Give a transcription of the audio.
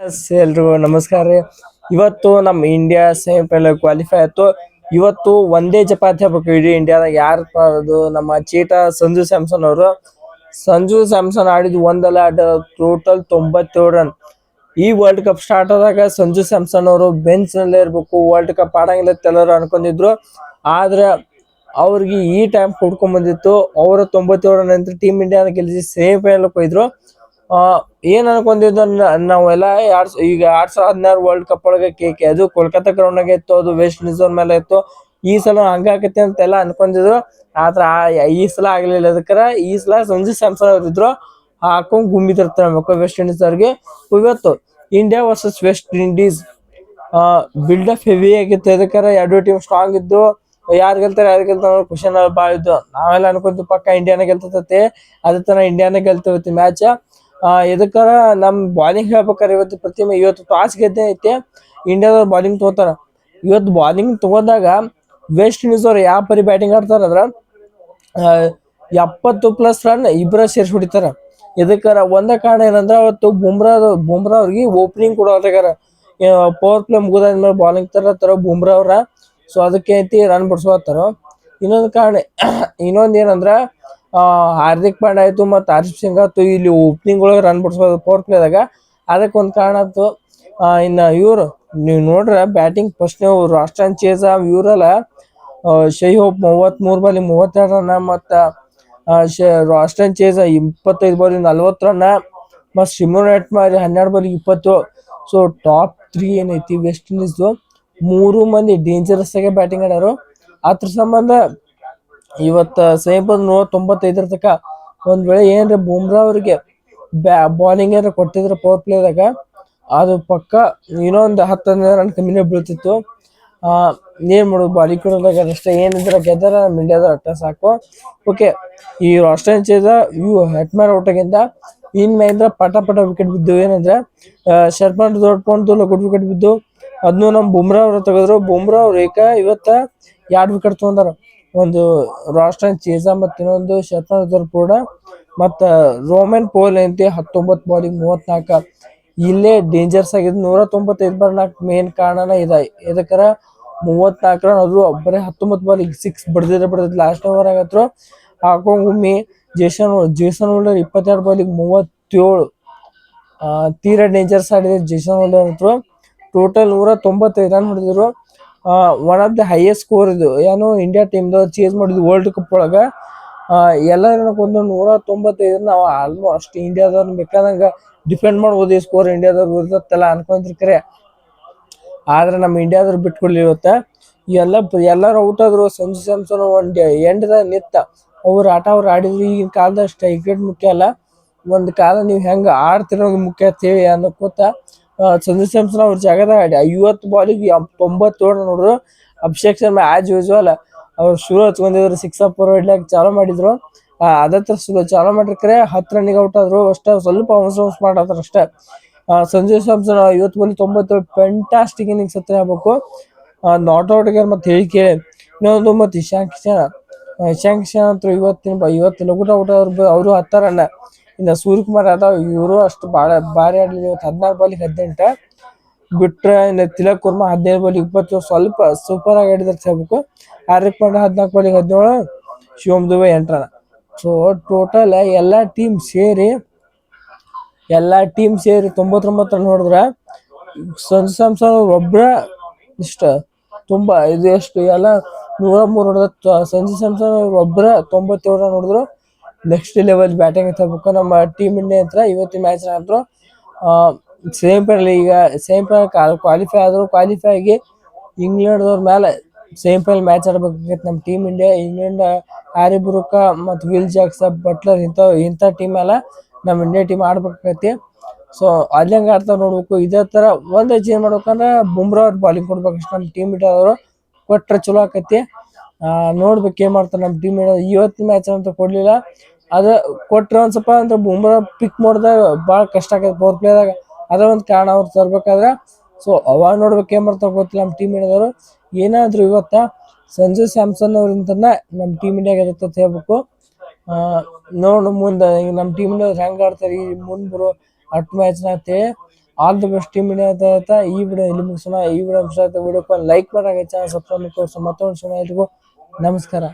ಎಲ್ರಿಗೂ ನಮಸ್ಕಾರ ರೀ. ಇವತ್ತು ನಮ್ಮ ಇಂಡಿಯಾ ಸೆಮಿಫೈನಲ್ ಕ್ವಾಲಿಫೈ ಆಯ್ತು. ಇವತ್ತು ಒಂದೇ ಚಪಾತಿ ಹಾಕ್ಬೇಕು ಇಡೀ ಇಂಡಿಯಾದಾಗ. ಯಾರಪ್ಪ ಅದು? ನಮ್ಮ ಚೀಟ ಸಂಜು ಸ್ಯಾಮ್ಸನ್ ಅವರು. ಸಂಜು ಸ್ಯಾಮ್ಸನ್ ಆಡಿದ್ ಒಂದಲ್ಲ ಟೋಟಲ್ 97 ರನ್. ಈ ವರ್ಲ್ಡ್ ಕಪ್ ಸ್ಟಾರ್ಟ್ ಆದಾಗ ಸಂಜು ಸ್ಯಾಮ್ಸನ್ ಅವರು ಬೆಂಚ್ ನಲ್ಲೇ ಇರ್ಬೇಕು, ವರ್ಲ್ಡ್ ಕಪ್ ಆಡಂಗಿಲ್ಲ ಎಲ್ಲರೂ ಅನ್ಕೊಂಡಿದ್ರು. ಆದ್ರೆ ಅವ್ರಿಗೆ ಈ ಟೈಮ್ ಕೊಡ್ಕೊಂಡ್ ಬಂದಿತ್ತು. ಅವರ 97 ರನ್ ಅಂತ ಟೀಮ್ ಇಂಡಿಯಾನ ಗೆಲ್ಲಿಸಿ ಸೆಮಿಫೈನಲ್ ಹೋಯ್ದ್ರು. ಏನ್ ಅನ್ಕೊಂಡಿದ್ದು ನಾವೆಲ್ಲ ಈಗ 2016 ವರ್ಲ್ಡ್ ಕಪ್ ಒಳಗೆ ಅದು ಕೋಲ್ಕತ್ತಾ ಗ್ರೌಂಡ್ ನಾಗ ಇತ್ತು, ಅದು ವೆಸ್ಟ್ ಇಂಡೀಸ್ ಅವ್ರ ಮೇಲೆ ಇತ್ತು. ಈ ಸಲ ಹಂಗಾಕತಿ ಅಂತೆಲ್ಲ ಅನ್ಕೊಂಡಿದ್ರು. ಆದ್ರ ಈ ಸಲ ಆಗ್ಲಿಲ್ಲ. ಅದಕ್ಕರ ಈ ಸಲ ಸಂಜು ಸ್ಯಾಮ್ಸನ್ ಅವ್ರಿದ್ರು ಹಾಕೊಂಡ್ ಗುಮ್ಮಿತಿರ್ತಾರೆ ವೆಸ್ಟ್ ಇಂಡೀಸ್ ಅವ್ರಿಗೆ. ಇವತ್ತು India versus West Indies build up heavy ಆಗಿತ್ತು. ಅದಕ್ಕಾರ ಎರಡು ಟೀಮ್ ಸ್ಟ್ರಾಂಗ್ ಇದ್ದು. ಯಾರು ಗೆಲ್ತಾರೆ ಕ್ವಶನ್ ಬಾಳ ಇದ್ದು. ನಾವೆಲ್ಲ ಅನ್ಕೊಂತೀವಿ ಪಕ್ಕ ಇಂಡಿಯಾನ ಗೆಲ್ತತೆ, ಅದೇ ತರ ಇಂಡಿಯಾನ ಗೆಲ್ತವತಿ ಮ್ಯಾಚ್. ಇದಕ್ಕಾರ ನಮ್ ಬಾಲಿಂಗ್ ಹೇಳ್ಬೇಕಾರೆ ಇವತ್ತು ಟಾಸ್ ಗೆದ್ದೆ ಐತೆ, ಇಂಡಿಯಾದವ್ರು ಬಾಲಿಂಗ್ ತಗೋತಾರ. ಇವತ್ತು ಬಾಲಿಂಗ್ ತಗೋದಾಗ ವೆಸ್ಟ್ ಇಂಡೀಸ್ ಅವ್ರು ಯಾವ ಪರಿ ಬ್ಯಾಟಿಂಗ್ ಆಡ್ತಾರ ಅಂದ್ರ 70+ ರನ್ ಇಬ್ಬರ ಸೇರ್ಸಿ ಹೊಡಿತಾರ. ಇದಕ್ಕಾರ ಒಂದ ಕಾರಣ ಏನಂದ್ರ ಅವತ್ತು ಬುಮ್ರಾ ಅವ್ರಿಗೆ ಓಪನಿಂಗ್ ಕೊಡೋದಾಗಾರ. ಪವರ್ ಪ್ಲೇ ಮುಗಿದಾದ್ಮೇಲೆ ಬಾಲಿಂಗ್ ತರ ಬುಮ್ರಾ ಅವ್ರ. ಸೊ ಅದಕ್ಕೆ ಐತಿ ರನ್ ಬಿಡ್ಸ್ಕೊತಾರ. ಇನ್ನೊಂದು ಕಾರಣ ಏನಂದ್ರ ಹಾರ್ದಿಕ್ ಪಾಂಡ್ಯ ಆಯ್ತು ಮತ್ತು ಹರ್ಷ್ ಸಿಂಗ್ ಆಯ್ತು, ಇಲ್ಲಿ ಓಪನಿಂಗ್ ಒಳಗೆ ರನ್ ಬಿಡ್ಸ್ಬೋದು ಪವರ್ ಪ್ಲೇದಾಗ. ಅದಕ್ಕೊಂದು ಕಾರಣ ಆಯ್ತು. ಇನ್ನ ಇವ್ರು ನೀವು ನೋಡ್ರ ಬ್ಯಾಟಿಂಗ್ ಫಸ್ಟ್ ರಾಸ್ಟನ್ ಚೇಜ ಇವರೆಲ್ಲ ಶೈ ಹೋಪ್ 33 ಬಾಲಿಗೆ 32 ರನ್, ಮತ್ತ ರಾಸ್ಟನ್ ಚೇಜ 25 ಬಾಲಿಗೆ 40 ರನ್, ಮತ್ ಶಿಮೋನ್ ಎಟ್ಮಾರ್ 12 ಬಾಲಿಗೆ 20. ಸೊ ಟಾಪ್ 3 ಏನೈತಿ ವೆಸ್ಟ್ ಇಂಡೀಸ್, 3 ಮಂದಿ ಡೇಂಜರಸ್ ಆಗಿ ಬ್ಯಾಟಿಂಗ್ ಆಡ್ಯಾರು. ಅದ್ರ ಸಂಬಂಧ ಇವತ್ತ ಸೆಮಿಫೈನಲ್ 195 ತನಕ ಒಂದ್ ವೇಳೆ ಏನ್ರ ಬುಮ್ರಾ ಅವ್ರಿಗೆ ಬಾಲಿಂಗ್ ಏನಾರ ಕೊಟ್ಟಿದ್ರ ಪವರ್ ಪ್ಲೇದಾಗ, ಅದು ಪಕ್ಕ ಇನ್ನೊಂದು 10-15 ರನ್ ಕಮ್ಮಿನೇ ಬೀಳ್ತಿತ್ತು. ಏನ್ ಮಾಡೋದು, ಬಾಲಿಂಗ್ ಕೊಡೋದಾಗ ಅಷ್ಟೇ. ಏನಿದ್ರ ಗೆದ್ದರ ನಮ್ಮ ಇಂಡಿಯಾದ ಅಟ್ಟ ಸಾಕು. ಓಕೆ, ಈ ರಾಸ್ಟನ್ ಚೇಜ ಇವು ಹೆಟ್ಮ್ಯಾರ್ ಔಟಾಗಿಂದ ಇನ್ ಮೇಲಿಂದ ಪಟ ವಿಕೆಟ್ ಬಿದ್ದು. ಏನಂದ್ರೆ ಶರ್ಮಾ ದೊಡ್ಡ ಗುಡ್ ವಿಕೆಟ್ ಬಿದ್ದು. ಅದನ್ನು ನಮ್ ಬುಮ್ರಾ ಅವ್ರು ತೆಗೆದ್ರು. ಬುಮ್ರಾ ಅವ್ರು ಇವತ್ತ 2 ವಿಕೆಟ್ ತಗೊಂಡಾರ. ಒಂದು ರಾಸ್ಟನ್ ಚೇಜ ಮತ್ತು ಇನ್ನೊಂದು ಶರ್ಮಾ ಕೂಡ. ಮತ್ತ ರೋಮನ್ ಪೋಲ್ ಐತಿ 19 ಬಾಲಿಗೆ 34. ಇಲ್ಲೇ ಡೇಂಜರ್ಸ್ ಆಗಿದ್ದು 195 ಬರ್ನಾಕ್ ಮೇನ್ ಕಾರಣನ ಇದಕ್ಕರ 34 ರನ್. ಅದು ಬರೀ 19 ಬಾಲಿಗೆ 6 ಬಡ್ದಿದ್ರೆ ಲಾಸ್ಟ್ ಓವರ್ ಆಗತ್ರು ಹಾಕೊಂಡ್ ಗುಮ್ಮಿ. Jason holder 22 ಬಾಲಿಗೆ 37. ತೀರಾ ಡೇಂಜರ್ಸ್ ಆಡಿದ್ರು ಜೇಸನ್ ಹೋಲ್ಡರ್ ಅಂತರು. ಟೋಟಲ್ 195 ರನ್ ಹೊಡೆದಿದ್ರು. One of the highest score ಇದು ಏನು ಇಂಡಿಯಾ ಟೀಮ್ ಚೇಸ್ ಮಾಡಿದ್ವಿ ವರ್ಲ್ಡ್ ಕಪ್ ಒಳಗ. ಎಲ್ಲರೂ ಒಂದು 195 ನಾವು ಆಲ್ಮೋಸ್ಟ್ ಇಂಡಿಯಾದವ್ರನ್ನ ಬೇಕಾದಂಗ ಡಿಫೆಂಡ್ ಮಾಡ್ಬೋದು. ಈ ಸ್ಕೋರ್ ಇಂಡಿಯಾದವ್ರು ಇರ್ತಲ್ಲ ಅನ್ಕೊಂತಿರ್ಕರೆ, ಆದ್ರೆ ನಮ್ಮ ಇಂಡಿಯಾದವ್ರು ಬಿಟ್ಕೊಡ್ಲಿ. ಇವತ್ತ ಎಲ್ಲರೂ ಔಟ್ ಆದ್ರು. ಸಂಜು ಸ್ಯಾಮ್ಸನ್ ಒಂದ್ ಎಂಡ್ದಾಗ ನಿತ್ತ ಅವ್ರ ಆಟ ಅವ್ರು ಆಡಿದ್ರು. ಈಗಿನ ಕಾಲದಷ್ಟು ಕ್ರಿಕೆಟ್ ಮುಖ್ಯ ಅಲ್ಲ, ಒಂದ್ ಕಾಲ ನೀವ್ ಹೆಂಗ ಆಡ್ತಿರೋದು ಮುಖ್ಯ ಅಂತೇಳಿ ಅನ್ನಕೋತ ಸಂಜು ಸ್ಯಾಮ್ಸನ್ ಅವ್ರ ಜಾಗದಾಗ 50 ಬಾಲಿಗೆ 97 ರನ್ ನೋಡ್ರು. ಅಭಿಷೇಕ್ ಶರ್ಮಾ ಆಸ್ ಯೂಶುವಲ್ ಅವ್ರು ಶುರು ಹಚ್ಕೊಂಡಿದ್ರು, 6 ಹೊಡ್ಲಿಕ್ಕೆ ಚಾಲೂ ಮಾಡಿದ್ರು. ಅದೇ ತರ ಚಾಲೂ ಮಾಡಿರ್ಕರೆ 10 ರನ್ನಿಗೆ ಔಟ್ ಆದ್ರು. ಅಷ್ಟೇ ಸ್ವಲ್ಪ ಅವನ್ಸ್ ಮಾಡತ್ತಾರ ಅಷ್ಟೇ. ಸಂಜು ಸ್ಯಾಮ್ಸನ್ 50 ಬಾಲಿ 97 ಫ್ಯಾಂಟಾಸ್ಟಿಕ್ ಇನ್ನಿಂಗ್ಸ್ ಹತ್ರ ಆಗ್ಬೇಕು. ನಾಟ್ ಔಟ್ ಗೆ ಮತ್ತೆ ಹೇಳಿಕೆ ಇನ್ನೊಂದು. ಮತ್ತೆ ಇಶಾಂಕ್ ಕಿಶನ್ ಅಂತೂ ಇವತ್ತು ಲಘು ಔಟ್ ಅವರು 10 ರನ್. ಇನ್ನು ಸೂರ್ಯಕುಮಾರ್ ಯಾದವ್ ಇವರು ಅಷ್ಟು ಭಾರಿ ಆಡ್ಲಿಲ್ಲ. 14 ಬಾಲಿಗೆ 18 ಬಿಟ್ರೆ. ಇನ್ನು ತಿಲಕ್ ವರ್ಮಾ 15 ಬಾಲಿಗೆ 20 ಸ್ವಲ್ಪ ಸೂಪರ್ ಆಗಿ ಆಡಿದ್ರೆ ಹೇಳ್ಬೇಕು. ಹಾರ್ದಿಕ್ ಪಾಂಡ್ಯ 14 ಬಾಲಿಗೆ 17, Shivam Dube 8 run. So total ಎಲ್ಲಾ ಟೀಮ್ ಸೇರಿ 99 ರನ್ ಹೊಡೆದ್ರ ಸಂಜು ಸ್ಯಾಮ್ಸನ್ ಒಬ್ರ ಇಷ್ಟ ತುಂಬಾ ಇದು ಎಷ್ಟು ಎಲ್ಲ 103 ಹೊಡೆದ ಸಂಜು ಸ್ಯಾಮ್ಸನ್ ಒಬ್ರ 97 ರನ್ ಹೊಡೆದ್ರು. ನೆಕ್ಸ್ಟ್ ಲೆವೆಲ್ ಬ್ಯಾಟಿಂಗ್ ತಗೋಬೇಕು ನಮ್ಮ ಟೀಮ್ ಇಂಡಿಯಾ ಹತ್ರ. ಇವತ್ತಿನ ಮ್ಯಾಚ್ ಆದ್ರು ಸೆಮಿಫೈನಲ್ ಕ್ವಾಲಿಫೈ ಆದ್ರು. ಕ್ವಾಲಿಫೈ ಆಗಿ ಇಂಗ್ಲೆಂಡ್ ಅವ್ರ ಮೇಲೆ ಸೆಮಿಫೈನಲ್ ಮ್ಯಾಚ್ ಆಡ್ಬೇಕಾಗಿತ್ತು ನಮ್ಮ team India. England Harry Brooke ಮತ್ತು ವಿಲ್ ಜಾಕ್ಸ್, ಬಟ್ಲರ್ ಇಂಥ ಟೀಮ್ ಎಲ್ಲ ನಮ್ಮ ಇಂಡಿಯಾ ಟೀಮ್ ಆಡ್ಬೇಕಾಗೈತಿ. ಸೊ ಅಲ್ಲಂಗೆ ಆಡ್ತಾ ನೋಡ್ಬೇಕು. ಇದೇ ತರ ಒಂದ್ ಚೇಂಜ್ ಮಾಡ್ಬೇಕಂದ್ರೆ ಬುಮ್ರಾ ಅವ್ರ ಬಾಲಿಂಗ್ ಕೊಡ್ಬೇಕಷ್ಟು. ನಮ್ಮ ಟೀಮ್ ಇಂಡಿಯಾ ಅವರು ಕೊಟ್ರೆ ಚಲೋ ಆಕೈತಿ. ನೋಡ್ಬೇಕು ಏನ್ ಮಾಡ್ತಾರೆ ನಮ್ಮ ಟೀಮ್ ಇಂಡಿಯಾ. ಇವತ್ತಿನ ಮ್ಯಾಚ್ ಅಂತ ಕೊಡ್ಲಿಲ್ಲ, ಅದ ಕೊಟ್ರೆ ಒಂದ್ ಸ್ವಲ್ಪ ಅಂದ್ರೆ ಬುಮ್ರಾ ಪಿಕ್ ಮಾಡಿದಾಗ ಬಾಳ ಕಷ್ಟ ಆಗೈತೆ ಪವರ್ ಪ್ಲೇದಾಗ. ಅದ ಒಂದ್ ಕಾರಣ ಅವ್ರು ತರ್ಬೇಕಾದ್ರೆ. ಸೊ ಅವಾಗ ನೋಡ್ಬೇಕು ಏನ್ ಮಾಡ್ತಾ ಗೊತ್ತಿಲ್ಲ ನಮ್ಮ ಟೀಮ್ ಇಂಡಿಯಾದವರು. ಏನಾದ್ರು ಇವತ್ತ ಸಂಜು ಸ್ಯಾಮ್ಸನ್ ಅವ್ರಿಂದನ ನಮ್ಮ ಟೀಮ್ ಇಂಡಿಯಾ ಗೆಲ್ಲುತ್ತೆ ಅಂತ ಹೇಳ್ಬೇಕು. ನೋಡು ಮುಂದೆ ನಮ್ಮ ಟೀಮ್ ಇಂಡಿಯಾ ಹೆಂಗ್ ಆಡ್ತಾರೆ ಈ ಮುಂದ್ ಬರೋ 10 ಮ್ಯಾಚ್ ಅಂತೇಳಿ. All the best team India ಅಂತ ಈ ವಿಡಿಯೋ ಇಲ್ಲಿ ಮುಗಿಸೋಣ. ಈ ವಿಡಿಯೋ ಲೈಕ್ ಮಾಡಾಗ ಚಾನಲ್ ಸಬ್ಸ್ಕ್ರೈಬ್ ಮಾಡ್ಕೊಂಡು ಮತ್ತೊಂದು ನಮಸ್ಕಾರ.